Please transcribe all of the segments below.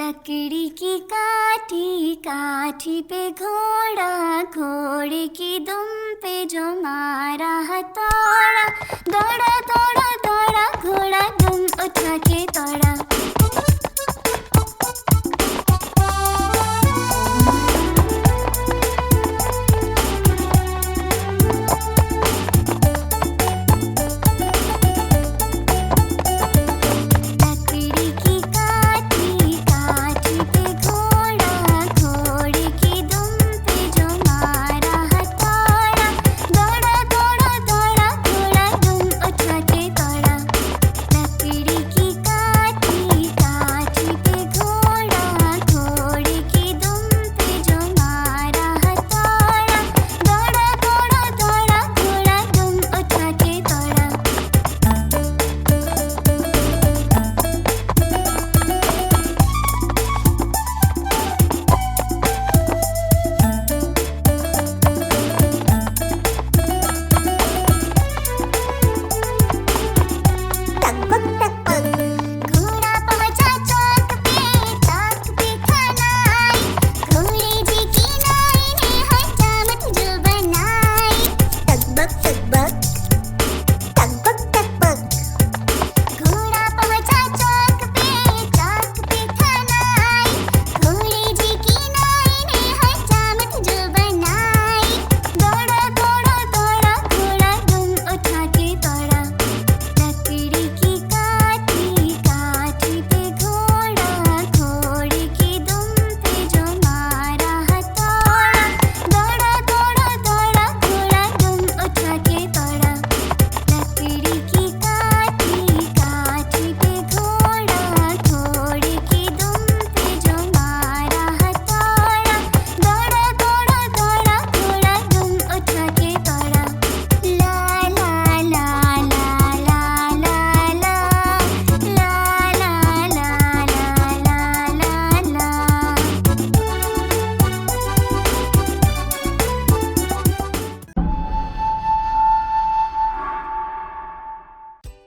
लकड़ी की काठी, काठी पे घोड़ा, घोड़े की दुम पे जो मारा हथौड़ा। दौड़ा दौड़ा दौड़ा घोड़ा, दुम उठा के दौड़ा।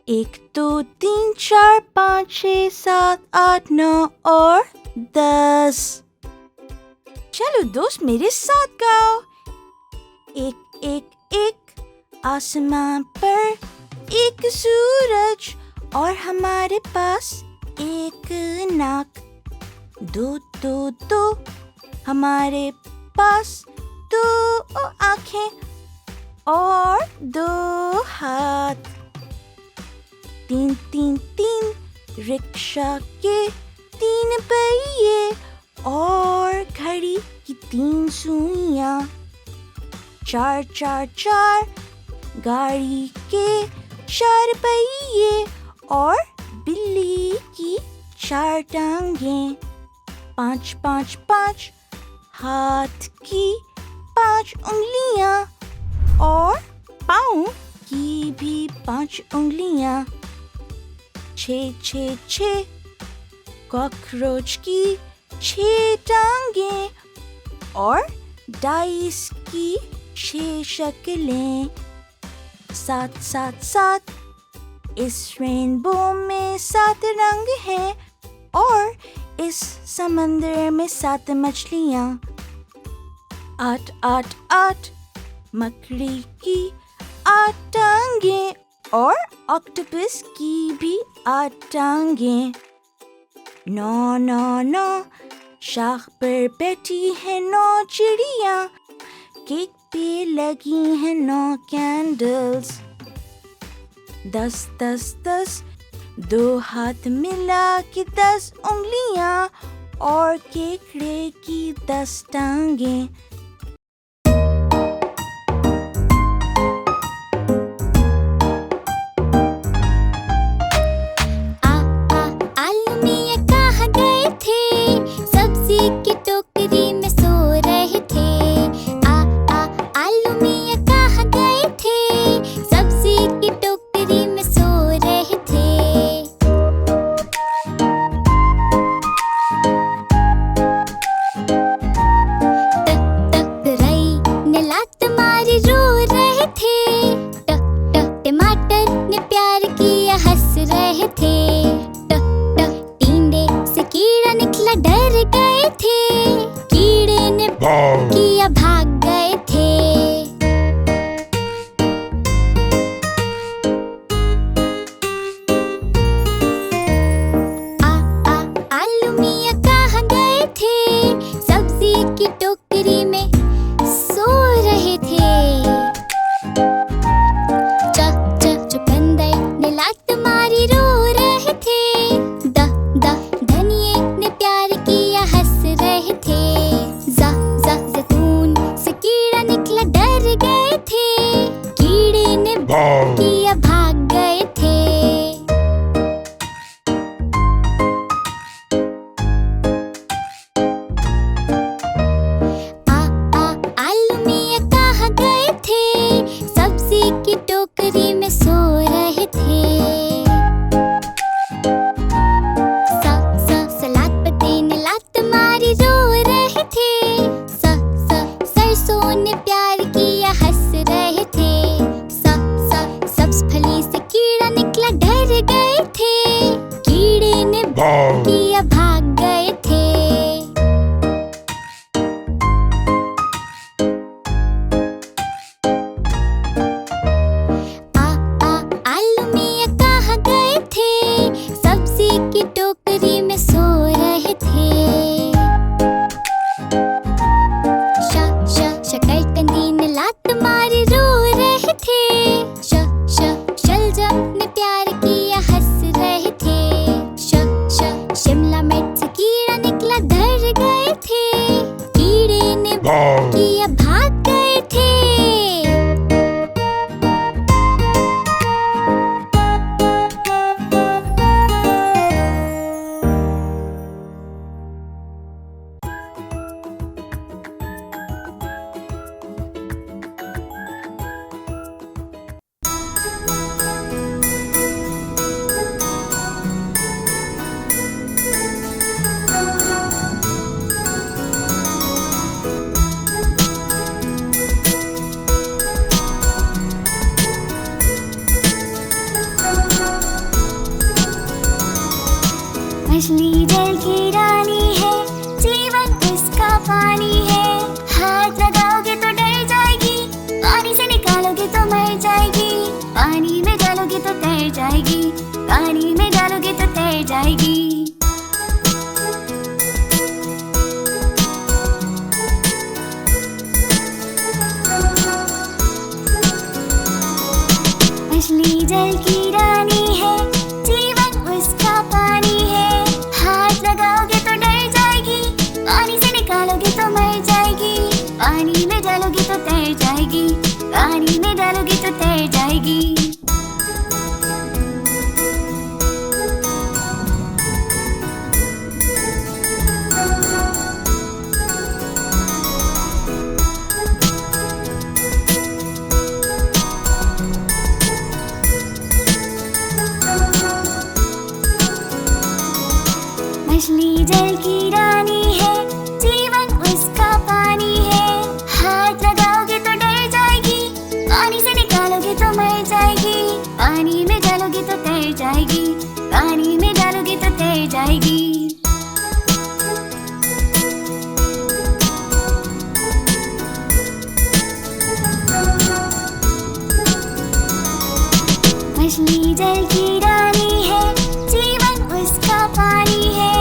एक दो तीन चार पाँच छः सात आठ नौ और 10। चलो दोस्त मेरे साथ गाओ। एक एक एक आसमान पर एक सूरज और हमारे पास एक नाक। दो दो दो हमारे पास दो आँखें और 2 हाथ। तीन तीन तीन रिक्शा के 3 पहिए और घड़ी की 3 सुइयां। 4 4 4 गाड़ी के 4 पहिए और बिल्ली की 4 टांगें। 5 5 5 हाथ की 5 उंगलियां और पाँव की भी 5 उंगलियां। 6 6 6 कॉकरोच की 6 टांगें और डाइस की 6 शक्लें। 7 7 7 इस रेनबो में 7 रंग हैं और इस समंदर में 7 मछलियाँ। 8 8 8 मकड़ी की 8 टांगें और ऑक्टोपस की भी 8 टांगें। 9 9 9 शाख पर बैठी है 9 चिड़िया। केक पे लगी है 9 कैंडल्स। 10 10 10 2 हाथ मिला के 10 उंगलियां और केकड़े की 10 टांगें। टींडे से कीड़ा निकला डर किया भाग गए थे। आलू मियाँ कहाँ गए थे? सब्जी की टोकरी में सो रहे थे। सलाद पत्ते ने लात मारी रो रहे थे। सरसों ने प्यार किया हंस रहे थे। सब्ज फली से कीड़ा निकला डर गए थे। कीड़े ने किया भाग गए थे। आलू मियाँ कहाँ गए थे? सब्जी की टोकरी में सो रहे थे। शकरकंदी ने लात मारी रो रहे थे। शलजम ने प्यार किया हंस रहे थे। शिमला मिर्च से कीड़ा निकला डर गए थे। कीड़े ने किया भाग गए थे। मछली जल की रानी है, जीवन उसका पानी है। हाथ लगाओगे तो डर जाएगी, पानी से निकालोगे तो मर जाएगी। पानी में डालोगे तो तैर जाएगी, पानी में डालोगे तो तैर जाएगी। मछली जल की रानी है, जीवन उसका पानी है। हाथ लगाओगे तो डर जाएगी, पानी से निकालोगे तो मर जाएगी। पानी में डालोगे तो तैर जाएगी, पानी में डालोगे तो तैर जाएगी। मछली जल की रानी है, जीवन उसका पानी है। हाथ लगाओगे तो डर जाएगी, पानी से निकालोगे तो मर जाएगी। पानी में डालोगे तो तैर जाएगी, पानी में डालोगे तो तैर जाएगी। मछली जल की रानी है, जीवन उसका पानी है।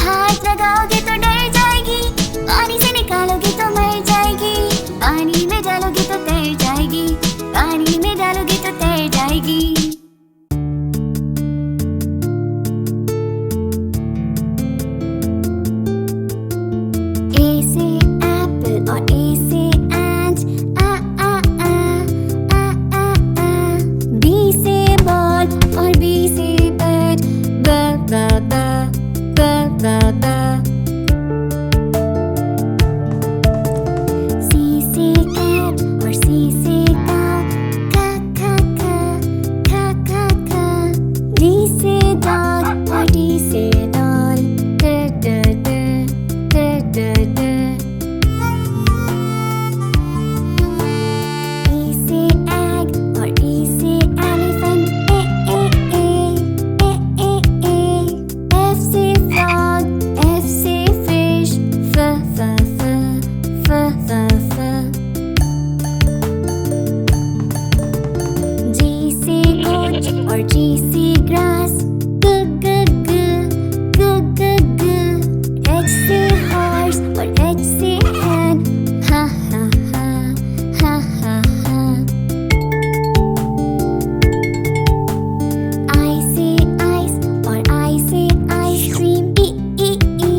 हाथ लगाओगे तो डर जाएगी, पानी से निकालोगे तो मर जाएगी। पानी में डालोगे तो तैर जाएगी, पानी में डालोगे तो तैर जाएगी। A से apple और A से ant, a a a a a a. B से ball और B से bird, b b b b b b. C से cat और C से cow, ka ka ka ka ka ka. D से dog और D से doll, d d d d d d. E से egg और E से elephant, e e e e e e. F से frog, F से fish, f f f f f f. G से goat और G से grass, g g g g g g. H से horse और H से hen, ha ha ha ha ha ha. I से ice और I से ice cream, e e e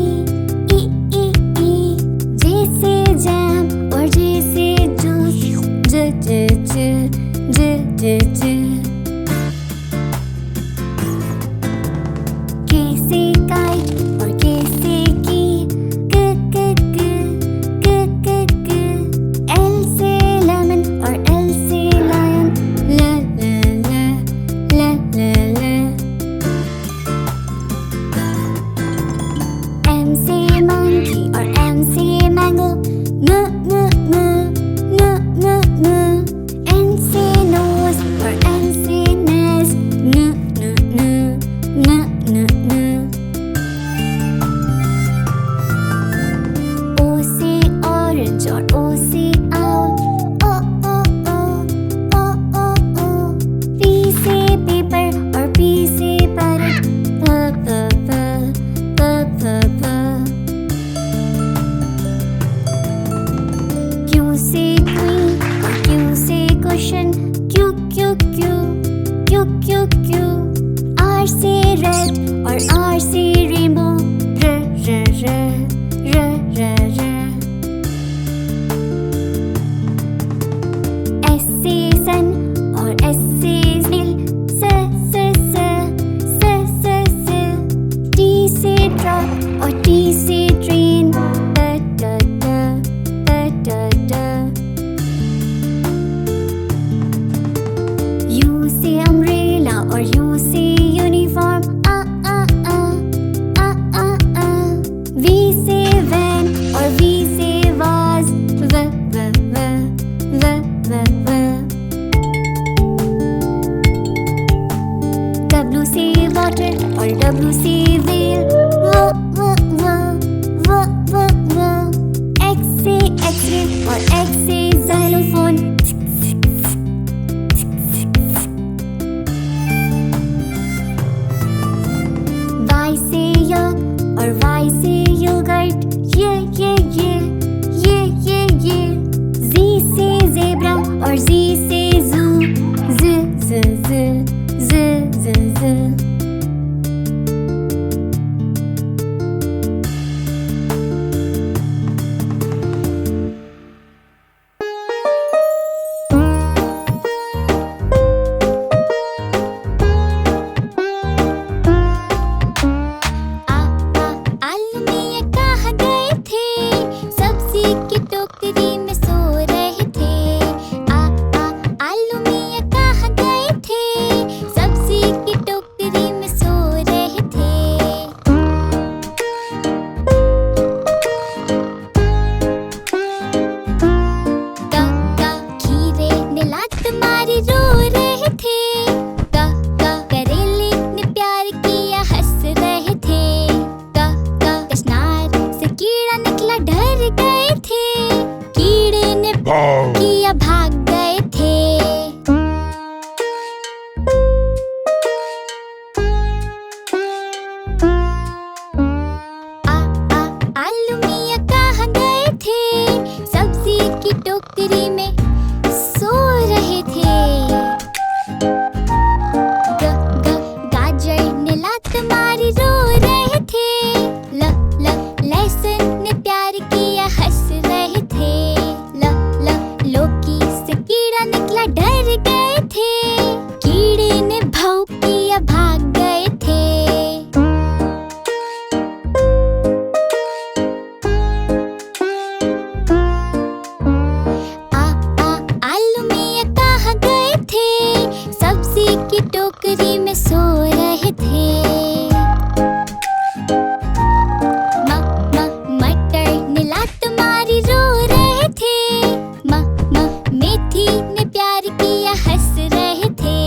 e e e. J से jam और J से juice, j j j j j K say kite or K say key. K k k k k k. L say lemon or L say lion. L l l l l l. M say monkey or M say mango. N n n n n n. N say nose or N say nest. N n n n n n. O say orange or O say owl. O o o o o o. P say paper or P say parrot. P p p p p p. Q say queen or Q say cushion. Q q q q q q. R say red or R say rainbow. R r r r r r. S say sun or S say snail. S s s s s s. T say truck or T say train. Da da da da da da. U say umbrella or U say uniform. V say van or V say vase. V v v v v v. W say water or W say whale. V v v v v v. X say X-ray or X say xylophone. Y say yak or Y say yogurt. Yeah yeah yeah yeah yeah yeah. Z say zebra or Z say zoo. Z z z z z z. आलू मियाँ कहाँ गए थे? सब्जी की टोकरी में सो रहे थे। आलू मियाँ कहाँ गए थे? सब्जी की टोकरी में सो रहे थे। खीरे ने लात मारी रो रहे थे। करेले ने प्यार किया हंस रहे थे। कचनार से कीड़ा निकला डर गए थे। कीड़े ने किया भाग गए थे। आलू मियाँ कहाँ गए थे? सब्जी की टोकरी में सो रहे थे। गाजर ने लात मारी रो रहे थे। लहसुन ने प्यार किया हंस रहे थे। लौकी से कीड़ा निकला डर गए थे। कीड़े ने भाव किया भाग गए थे। आलू मियाँ कहाँ गए थे? सब्जी की टोकरी में सो रहे थे। मटर ने लात मारी रो रहे थे। मेथी ने प्यार किया हंस रहे थे।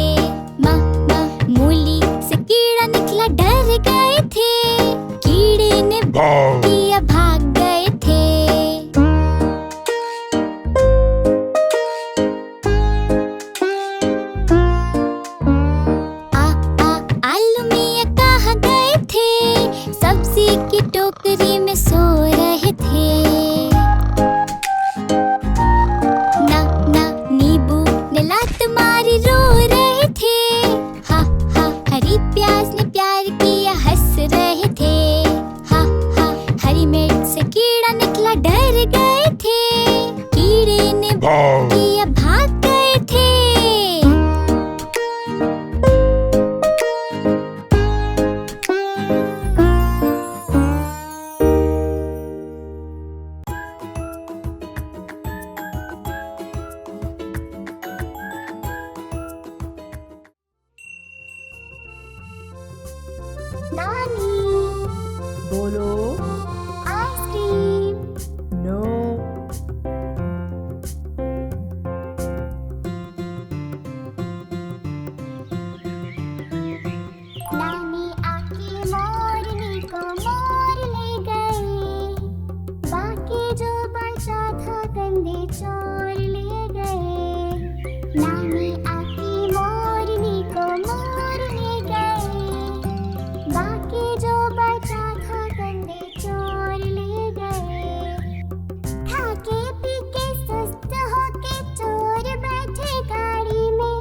मूली से कीड़ा निकला डर गए थे। कीड़े ने किया भाग गए थे। आलू मियाँ कहाँ गए थे? सब्जी की टोकरी में सो रहे थे। नींबू ने लात मारी रो रहे थे। हरी प्याज ने प्यार किया हंस रहे थे। हरी मिर्च से कीड़ा निकला डर गए थे। कीड़े ने किया भाग गए थे। नानी। बोलो। आइसक्रीम। नो। नानी आके मोरनी को मोर ले गए, बाकी जो बचा था कंधे चोर ले गए। नानी आके मोरनी को मोर ले गए, बाकी जो बचा था कंधे चोर ले गए। खाके पी के सुस्त होके चोर बैठे गाड़ी में,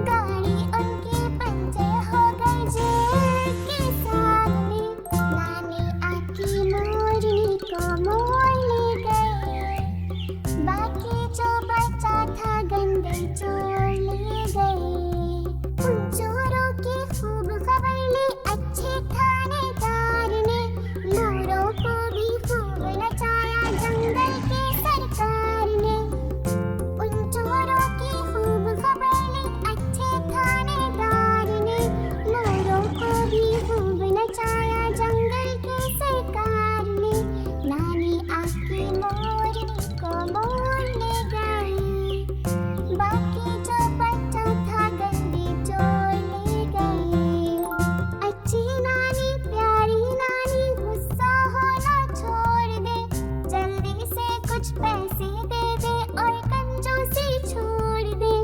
गाड़ी उनके पंचर हो गई जेल के सामने। नानी आकी मोरनी को मोर ले गए, बाकी जो बचा था गंदे चोर ले गए। उन चोरों की खूब खबर ली अच्छे थानेदार ने, मोरों को भी खूब नचाया जंगल के सरकार ने। उन चोरों की खूब खबर ली अच्छे थानेदार ने, मोरों को भी खूब नचाया जंगल के सरकार ने। नानी आके मोरनी को मोर ले गए, बाकी जो बचा था गंदे चोर ले गए। अच्छी नानी प्यारी नानी गुस्सा होना छोड़ दे, जल्दी से कुछ पैसे दे दे और कंजूसी छोड़ दे।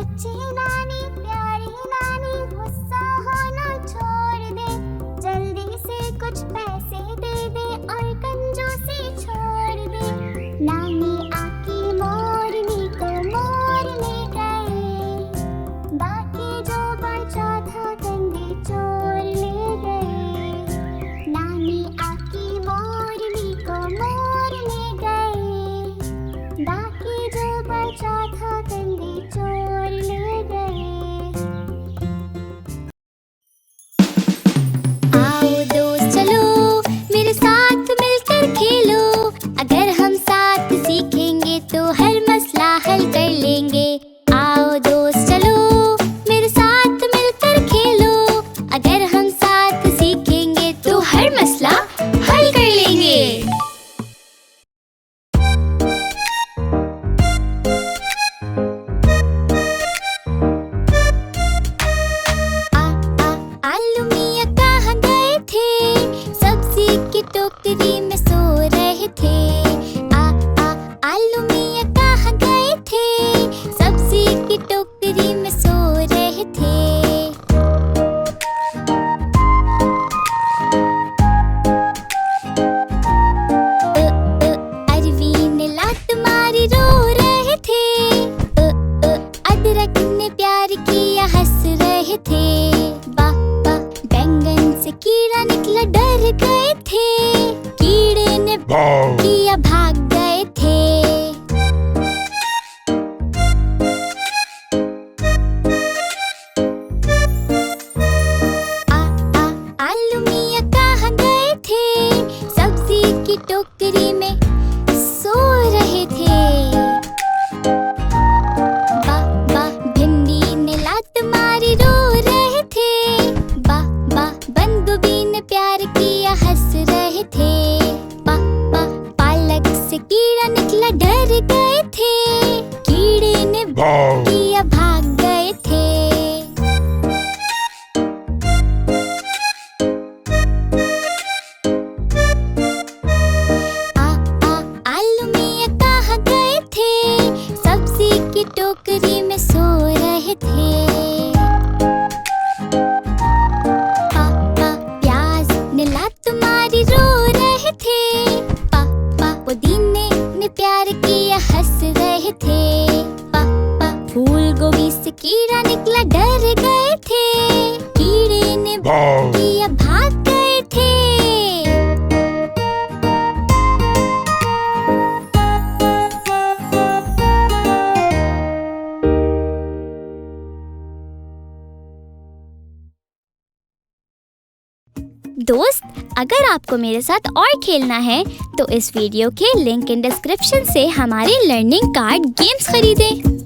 अच्छी नानी प्यारी नानी गुस्सा होना छोड़ दे, जल्दी से कुछ पैसे दे दे और कंजूसी छोड़ दे। नानी आकी मोरनी को मोर ले गए, बाकी जो बचा था गंदे चोर ले गए। नानी आकी मोरनी को मोर ले गए, बाकी जो बचा था गंदे चोर ले गए। आओ दोस्त चलो मेरे साथ मिलकर खेलो, अगर हम साथ सीखेंगे तो हर मसला हल कर लेंगे। आओ दोस्त चलो मेरे साथ मिलकर खेलो, अगर हम साथ सीखेंगे तो हर मसला हल कर लेंगे। आलू मियाँ कहाँ गए थे, सब्जी की टोकरी में सो रहे थे। आलू मियाँ कहाँ गए थे, सब्जी की टोकरी में सो रहे थे। अरवी ने लात मारी रो रहे थे, अदरक ने प्यार किया हंस रहे थे। बैंगन से कीड़ा निकला डर गए थे, कीड़े ने किया भाग गए थे। आलू मियाँ कहाँ गए थे, सब्जी की टोकरी में सो रहे थे। भिंडी ने लात मारी रो रहे थे, बंदगोभी ने प्यार किया हंस रहे थे। पालक से कीड़ा निकला डर गए थे, कीड़े ने किया भाग गए थे। आलू मियाँ कहाँ गए थे, सब्जी की टोकरी में सो रहे थे। प्याज ने लात मारी रो रहे थे, पुदीने ने प्यार किया हंस रहे थे। फूल गोभी से कीड़ा निकला डर गए थे, कीड़े ने किया भाग गए थे। दोस्त, अगर आपको मेरे साथ और खेलना है तो इस वीडियो के लिंक इन डिस्क्रिप्शन से हमारे लर्निंग कार्ड गेम्स खरीदें।